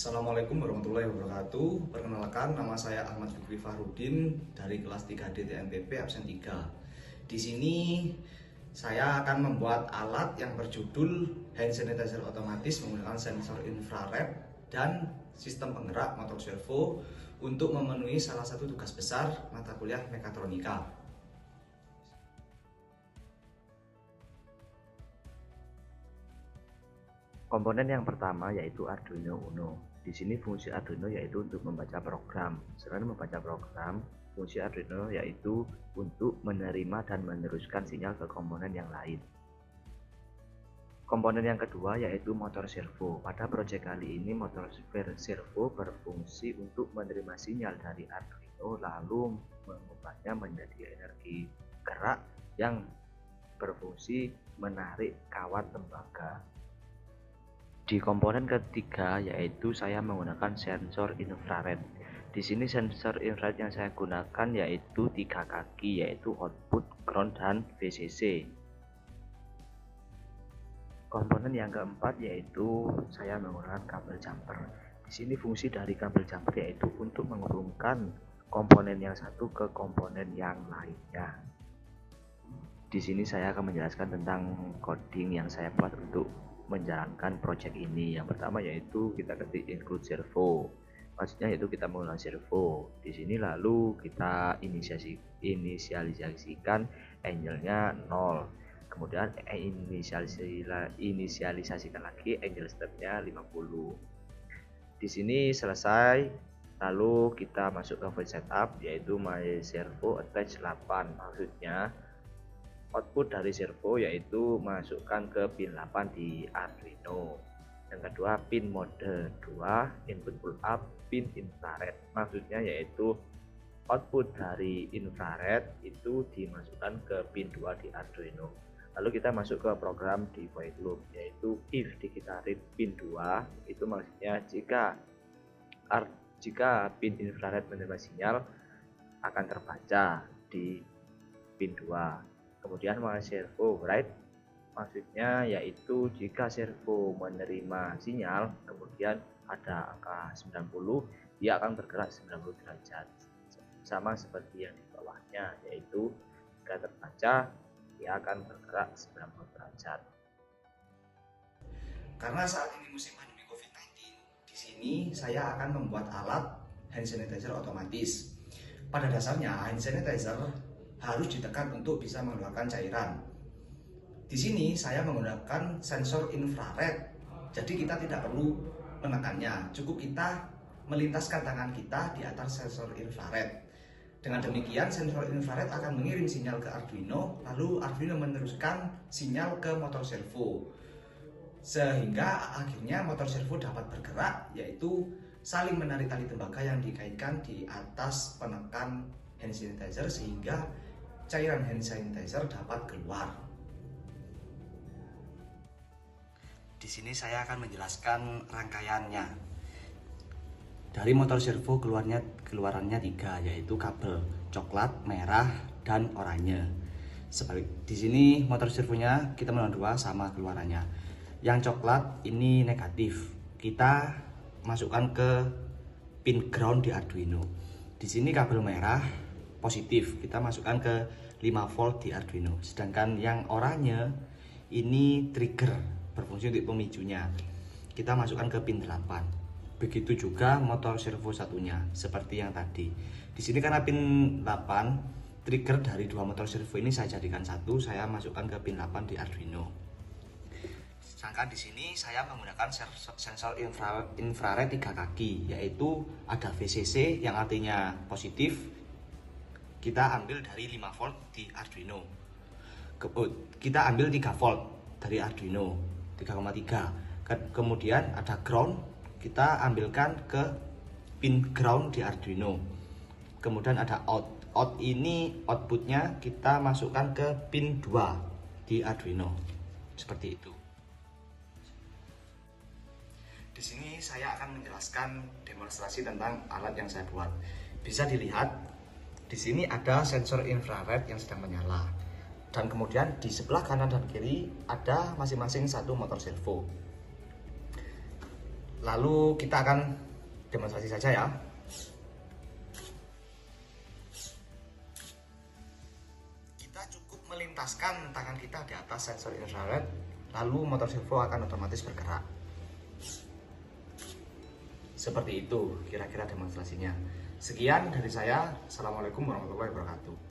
Assalamualaikum warahmatullahi wabarakatuh. Perkenalkan, nama saya Ahmad Fikri Fahrudin dari kelas 3D TMPP absen 3. Di sini saya akan membuat alat yang berjudul hand sanitizer otomatis menggunakan sensor infrared dan sistem penggerak motor servo untuk memenuhi salah satu tugas besar mata kuliah mekatronika. Komponen yang pertama yaitu Arduino Uno. Di sini fungsi Arduino yaitu untuk membaca program. Selain membaca program, fungsi Arduino yaitu untuk menerima dan meneruskan sinyal ke komponen yang lain. Komponen yang kedua yaitu motor servo. Pada proyek kali ini motor servo berfungsi untuk menerima sinyal dari Arduino lalu mengubahnya menjadi energi gerak yang berfungsi menarik kawat tembaga. Di komponen ketiga yaitu saya menggunakan sensor infrared. Di sini sensor infrared yang saya gunakan yaitu 3 kaki, yaitu output, ground, dan VCC. Komponen yang keempat yaitu saya menggunakan kabel jumper. Di sini fungsi dari kabel jumper yaitu untuk menghubungkan komponen yang satu ke komponen yang lainnya. Di sini saya akan menjelaskan tentang coding yang saya buat untuk menjalankan project ini. Yang pertama yaitu kita ketik include servo. Maksudnya yaitu kita menggunakan servo. Di sini lalu kita inisialisasikan angle-nya 0. Kemudian inisialisasikan lagi angle step-nya 50. Di sini selesai. Lalu kita masuk ke void setup yaitu my servo attach 8. Maksudnya output dari servo yaitu masukkan ke pin 8 di Arduino. Yang kedua pin mode 2 input pull up pin infrared. Maksudnya yaitu output dari infrared itu dimasukkan ke pin 2 di Arduino. Lalu kita masuk ke program di void loop yaitu if dikitarin pin 2 itu maksudnya jika pin infrared menerima sinyal akan terbaca di pin 2. Kemudian my servo right, maksudnya yaitu jika servo menerima sinyal kemudian ada angka 90, dia akan bergerak 90 derajat, sama seperti yang di bawahnya, yaitu jika terbaca dia akan bergerak 90 derajat. Karena saat ini musim pandemi COVID-19, di sini saya akan membuat alat hand sanitizer otomatis. Pada dasarnya hand sanitizer harus ditekan untuk bisa mengeluarkan cairan. Di sini saya menggunakan sensor infrared, jadi kita tidak perlu menekannya, cukup kita melintaskan tangan kita di atas sensor infrared. Dengan demikian sensor infrared akan mengirim sinyal ke Arduino, lalu Arduino meneruskan sinyal ke motor servo, sehingga akhirnya motor servo dapat bergerak, yaitu saling menarik tali tembaga yang dikaitkan di atas penekan hand sanitizer sehingga cairan hand sanitizer dapat keluar. Di sini saya akan menjelaskan rangkaiannya. Dari motor servo keluarannya 3, yaitu kabel coklat, merah, dan oranye. Di sini motor servonya kita menggunakan 2 sama keluarannya. Yang coklat ini negatif, kita masukkan ke pin ground di Arduino. Di sini kabel merah positif, kita masukkan ke 5 volt di Arduino. Sedangkan yang oranye ini trigger, berfungsi untuk pemicunya, kita masukkan ke pin 8. Begitu juga motor servo satunya seperti yang tadi. Di sini karena pin 8 trigger dari 2 motor servo ini saya jadikan satu, saya masukkan ke pin 8 di Arduino. Sedangkan di sini saya menggunakan sensor infrared 3 kaki, yaitu ada VCC yang artinya positif, kita ambil dari 5 volt di Arduino. Kita ambil 3 volt dari Arduino, 3,3. Kemudian ada ground, kita ambilkan ke pin ground di Arduino. Kemudian ada out ini outputnya kita masukkan ke pin 2 di Arduino. Seperti itu. Di sini saya akan menjelaskan demonstrasi tentang alat yang saya buat. Bisa dilihat di sini ada sensor infrared yang sedang menyala, dan kemudian di sebelah kanan dan kiri ada masing-masing 1 motor servo. Lalu kita akan demonstrasi saja ya. Kita cukup melintaskan tangan kita di atas sensor infrared, lalu motor servo akan otomatis bergerak. Seperti itu kira-kira demonstrasinya. Sekian dari saya. Assalamualaikum warahmatullahi wabarakatuh.